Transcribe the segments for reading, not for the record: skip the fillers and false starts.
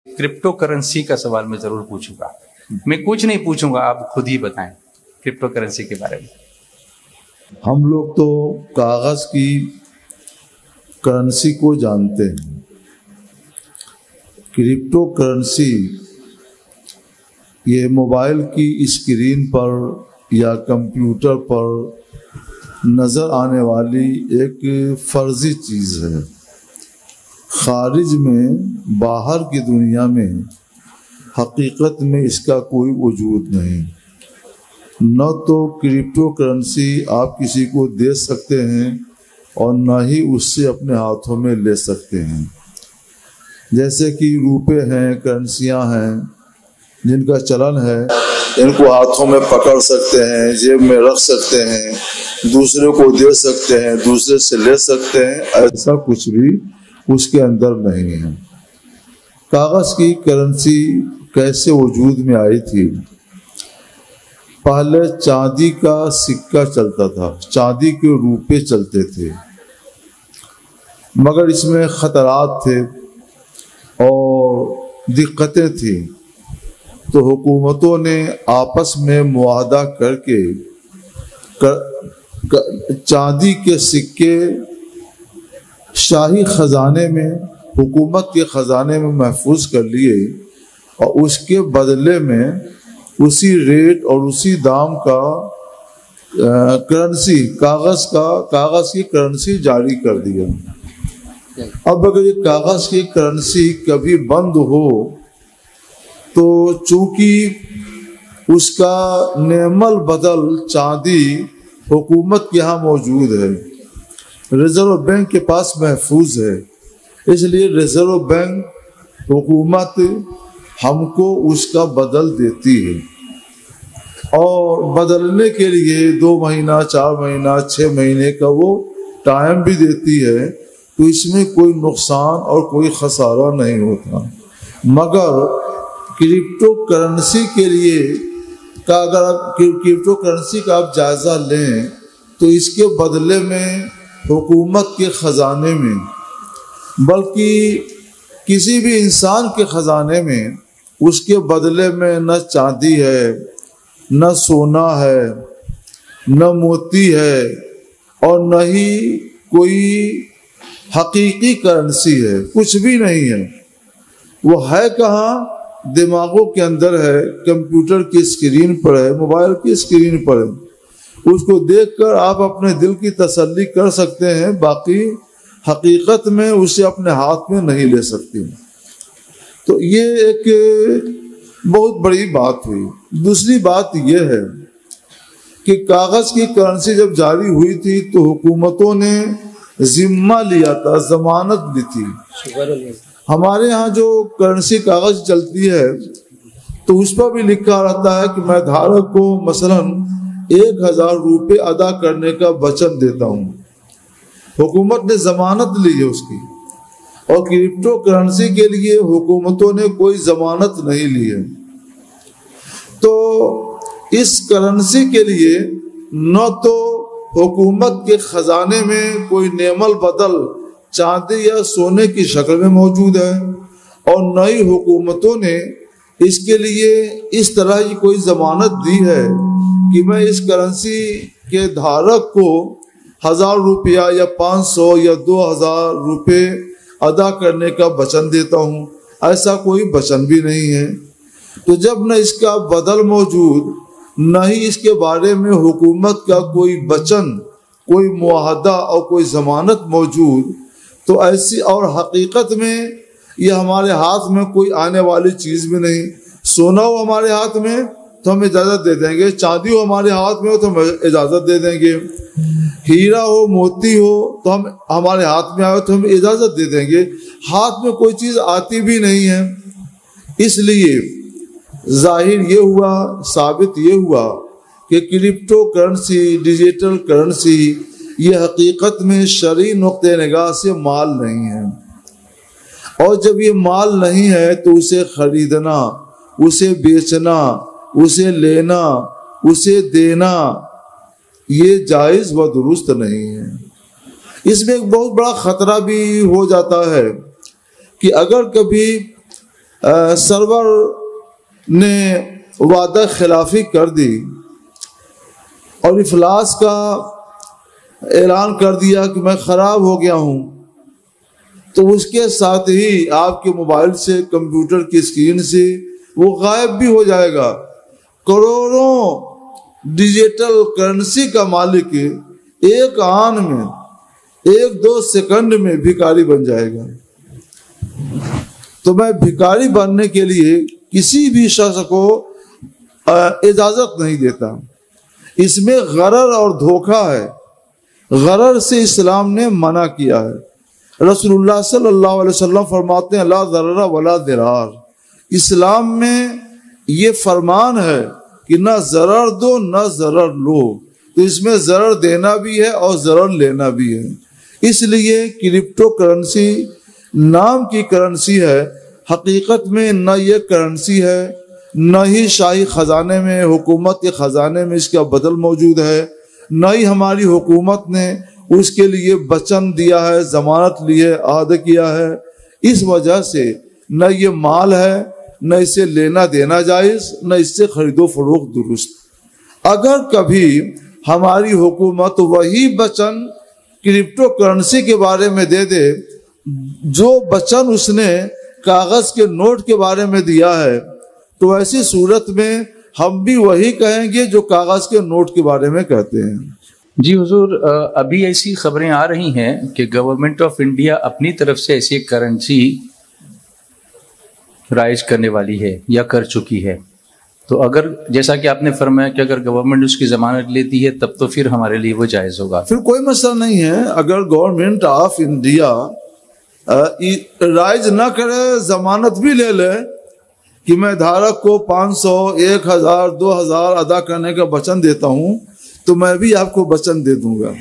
Crypto currency کا سوال میں ضرور پوچھوں گا. میں کچھ نہیں پوچھوں گا, آپ خود ہی بتائیں کرپٹو کرنسی کے بارے میں. ہم لوگ تو کاغذ کی کرنسی کو جانتے ہیں. کرپٹو کرنسی یہ موبائل کی اسکرین پر یا کمپیوٹر پر نظر آنے والی ایک فرضی چیز ہے. خارج میں, باہر کی دنیا میں حقیقت میں اس کا کوئی وجود نہیں. نہ تو کرپٹو کرنسی آپ کسی کو دے سکتے ہیں اور نہ ہی اس سے اپنے ہاتھوں میں لے سکتے ہیں. جیسے کہ روپے ہیں, کرنسیاں ہیں جن کا چلن ہے, ان کو ہاتھوں میں پکڑ سکتے ہیں, جیب میں رکھ سکتے ہیں, دوسرے کو دے سکتے ہیں, دوسرے سے لے سکتے ہیں. ایسا کچھ بھی اس کے اندر نہیں ہے. کاغذ کی کرنسی کیسے وجود میں آئی تھی؟ پہلے چاندی کا سکہ چلتا تھا, چاندی کے روپے چلتے تھے, مگر اس میں خطرات تھے اور دقتیں تھیں. تو حکومتوں نے آپس میں معاہدہ کر کے چاندی کے سکے شاہی خزانے میں, حکومت کے خزانے میں محفوظ کر لیے اور اس کے بدلے میں اسی ریٹ اور اسی دام کا کرنسی, کاغذ کی کرنسی جاری کر دیا. اب اگر یہ کاغذ کی کرنسی کبھی بند ہو تو چونکہ اس کا نعم البدل چاندی حکومت کے یہاں موجود ہے, ریزرو بینک کے پاس محفوظ ہے, اس لیے ریزرو بینک حکومت ہم کو اس کا بدل دیتی ہے. اور بدلنے کے لیے 2 مہینہ, 4 مہینہ, 6 مہینے کا وہ ٹائم بھی دیتی ہے. تو اس میں کوئی نقصان اور کوئی خسارہ نہیں ہوتا. مگر کرپٹو کرنسی کے لیے اگر کرپٹو کرنسی کا آپ جائزہ لیں تو اس کے بدلے میں حکومت کے خزانے میں, بلکہ کسی بھی انسان کے خزانے میں, اس کے بدلے میں نہ چاندی ہے, نہ سونا ہے, نہ موتی ہے, اور نہ ہی کوئی حقیقی کرنسی ہے, کچھ بھی نہیں ہے. وہ ہے کہاں؟ دماغوں کے اندر ہے, کمپیوٹر کی اسکرین پر ہے, موبائل کی اسکرین پر ہے. اس کو دیکھ کر آپ اپنے دل کی تسلی کر سکتے ہیں, باقی حقیقت میں اسے اپنے ہاتھ میں نہیں لے سکتے. تو یہ ایک بہت بڑی بات ہوئی. دوسری بات یہ ہے کہ کاغذ کی کرنسی جب جاری ہوئی تھی تو حکومتوں نے ذمہ لیا تھا, ضمانت لی تھی. ہمارے ہاں جو کرنسی کاغذ چلتی ہے تو اس پر بھی لکھا رہتا ہے کہ میں دھارک کو مثلاً 1000 روپے ادا کرنے کا وچن دیتا ہوں. حکومت نے ضمانت لی ہے اس کی. اور کرپٹو کرنسی کے لیے حکومتوں نے کوئی ضمانت نہیں لی ہے. تو اس کرنسی کے لیے نہ تو حکومت کے خزانے میں کوئی نعم البدل چاندی یا سونے کی شکل میں موجود ہے, اور نہ ہی حکومتوں نے اس کے لیے اس طرح کی کوئی ضمانت دی ہے کہ میں اس کرنسی کے دھارک کو 1000 روپیہ یا 500 یا 2000 روپے ادا کرنے کا وچن دیتا ہوں. ایسا کوئی وچن بھی نہیں ہے. تو جب نہ اس کا بدل موجود, نہ ہی اس کے بارے میں حکومت کا کوئی وچن, کوئی معاہدہ اور کوئی ضمانت موجود, تو ایسی, اور حقیقت میں یہ ہمارے ہاتھ میں کوئی آنے والی چیز بھی نہیں. سونا ہو ہمارے ہاتھ میں تو ہم اجازت دے دیں گے, چاندی ہو ہمارے ہاتھ میں ہو تو ہم اجازت دے دیں گے, ہیرا ہو, موتی ہو تو ہم ہمارے ہاتھ میں آئے تو ہم اجازت دے دیں گے. ہاتھ میں کوئی چیز آتی بھی نہیں ہے. اس لیے ظاہر یہ ہوا, ثابت یہ ہوا کہ کرپٹو کرنسی, ڈیجیٹل کرنسی, یہ حقیقت میں شرعی نقطہ نگاہ سے مال نہیں ہے. اور جب یہ مال نہیں ہے تو اسے خریدنا, اسے بیچنا, اسے لینا, اسے دینا, یہ جائز و درست نہیں ہے. اس میں ایک بہت بڑا خطرہ بھی ہو جاتا ہے کہ اگر کبھی سرور نے وعدہ خلافی کر دی اور افلاس کا اعلان کر دیا کہ میں خراب ہو گیا ہوں، تو اس کے ساتھ ہی آپ کے موبائل سے، کمپیوٹر کی اسکرین سے وہ غائب بھی ہو جائے گا۔ کروڑوں ڈیجیٹل کرنسی کا مالک ایک آن میں، ایک دو سیکنڈ میں بھکاری بن جائے گا۔ تو میں بھکاری بننے کے لیے کسی بھی شخص کو اجازت نہیں دیتا۔ اس میں غرر اور دھوکہ ہے، غرر سے اسلام نے منع کیا ہے۔ رسول اللہ صلی اللہ علیہ وسلم فرماتے ہیں لا ضرر ولا ضرار، اسلام میں یہ فرمان ہے کہ نہ ضرر دو نہ ضرر لو، تو اس میں ضرر دینا بھی ہے اور ضرر لینا بھی ہے۔ اس لیے کرپٹو کرنسی نام کی کرنسی ہے، حقیقت میں نہ یہ کرنسی ہے، نہ ہی شاہی خزانے میں، حکومت کے خزانے میں اس کا بدل موجود ہے، نہ ہی ہماری حکومت نے اس کے لیے وچن دیا ہے، ضمانت لی ہے، عہد کیا ہے۔ اس وجہ سے نہ یہ مال ہے، نہ اسے لینا دینا جائز، نہ اس سے خرید و فروخت درست۔ اگر کبھی ہماری حکومت وہی وچن کرپٹو کرنسی کے بارے میں دے دے جو وچن اس نے کاغذ کے نوٹ کے بارے میں دیا ہے، تو ایسی صورت میں ہم بھی وہی کہیں گے جو کاغذ کے نوٹ کے بارے میں کہتے ہیں۔ جی حضور، ابھی ایسی خبریں آ رہی ہیں کہ گورنمنٹ آف انڈیا اپنی طرف سے ایسی کرنسی رائج کرنے والی ہے یا کر چکی ہے، تو اگر جیسا کہ آپ نے فرمایا کہ اگر گورنمنٹ اس کی ضمانت لیتی ہے تب تو پھر ہمارے لیے وہ جائز ہوگا۔ پھر کوئی مسئلہ نہیں ہے، اگر گورنمنٹ آف انڈیا رائج نہ کرے، ضمانت بھی لے لے کہ میں دھارک کو 500، 1000، 2000 ادا کرنے کا وچن دیتا ہوں، تو میں بھی آپ کو وچن دے دوں گا،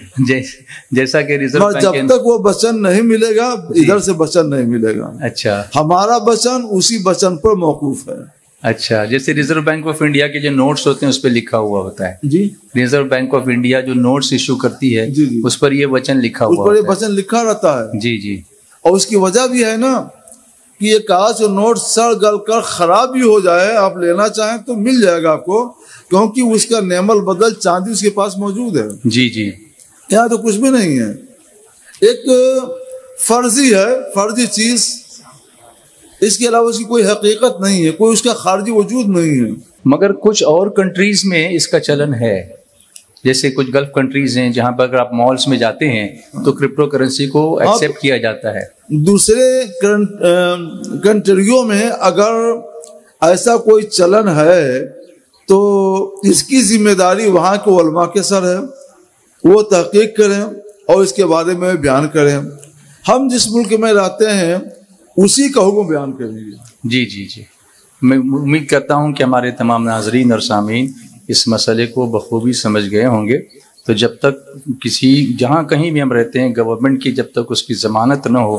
جیسا کہ ریزرو بینک جب تک وہ وچن نہیں ملے گا ادھر سے وچن نہیں ملے گا۔ اچھا، ہمارا وچن اسی وچن پر موقوف ہے۔ اچھا، جیسے ریزرو بینک آف انڈیا کے جو نوٹس ہوتے ہیں اس پہ لکھا ہوا ہوتا ہے، جی، ریزرو بینک آف انڈیا جو نوٹس ایشو کرتی ہے جی اس پر یہ وچن لکھا ہوا اس پر یہ وچن لکھا رہتا ہے۔ جی جی، اور اس کی وجہ بھی ہے نا کہ یہ کاغذ اور نوٹ سڑ گل کر خراب بھی ہو جائے، آپ لینا چاہیں تو مل جائے گا آپ کو، کیونکہ اس کا نعم البدل چاندی اس کے پاس موجود ہے۔ جی جی، یہاں تو کچھ بھی نہیں ہے، ایک فرضی ہے، فرضی چیز، اس کے علاوہ اس کی کوئی حقیقت نہیں ہے، کوئی اس کا خارجی وجود نہیں ہے۔ مگر کچھ اور کنٹریز میں اس کا چلن ہے، جیسے کچھ گلف کنٹریز ہیں جہاں پر اگر آپ مالز میں جاتے ہیں تو کرپٹو کرنسی کو ایکسیپٹ کیا جاتا ہے۔ دوسرے کنٹریوں میں اگر ایسا کوئی چلن ہے تو اس کی ذمہ داری وہاں کے علماء کے سر ہے، وہ تحقیق کریں اور اس کے بارے میں بیان کریں۔ ہم جس ملک میں رہتے ہیں اسی کا حکم بیان کریں گے۔ جی جی جی، میں امید کرتا ہوں کہ ہمارے تمام ناظرین اور سامعین اس مسئلے کو بخوبی سمجھ گئے ہوں گے۔ تو جب تک جہاں کہیں بھی ہم رہتے ہیں گورنمنٹ کی جب تک اس کی ضمانت نہ ہو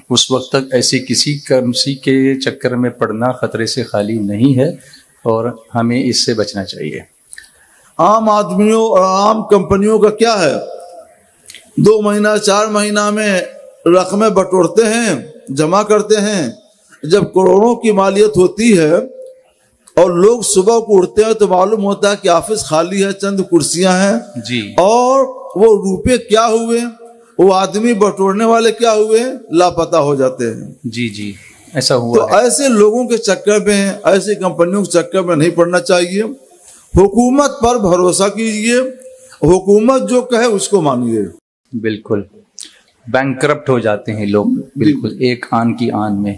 اس وقت تک ایسی کسی کرنسی کے چکر میں پڑنا خطرے سے خالی نہیں ہے، اور ہمیں اس سے بچنا چاہیے۔ عام آدمیوں اور عام کمپنیوں کا کیا ہے، 2 مہینہ 4 مہینہ میں رقمیں بٹورتے ہیں، جمع کرتے ہیں۔ جب کروڑوں کی مالیت ہوتی ہے اور لوگ صبح کو اٹھتے ہیں تو معلوم ہوتا ہے کہ آفس خالی ہے، چند کرسیاں ہیں جی، اور وہ روپے کیا ہوئے، وہ آدمی بٹورنے والے کیا ہوئے، لاپتہ ہو جاتے ہیں۔ جی جی، ایسا ہوا تو ایسے لوگوں کے چکر میں، ایسی کمپنیوں کے چکر میں نہیں پڑنا چاہیے۔ حکومت پر بھروسہ کیجیے، حکومت جو کہے اس کو مانیے۔ بالکل، بینک کرپٹ ہو جاتے ہیں لوگ، بالکل ایک آن کی آن میں۔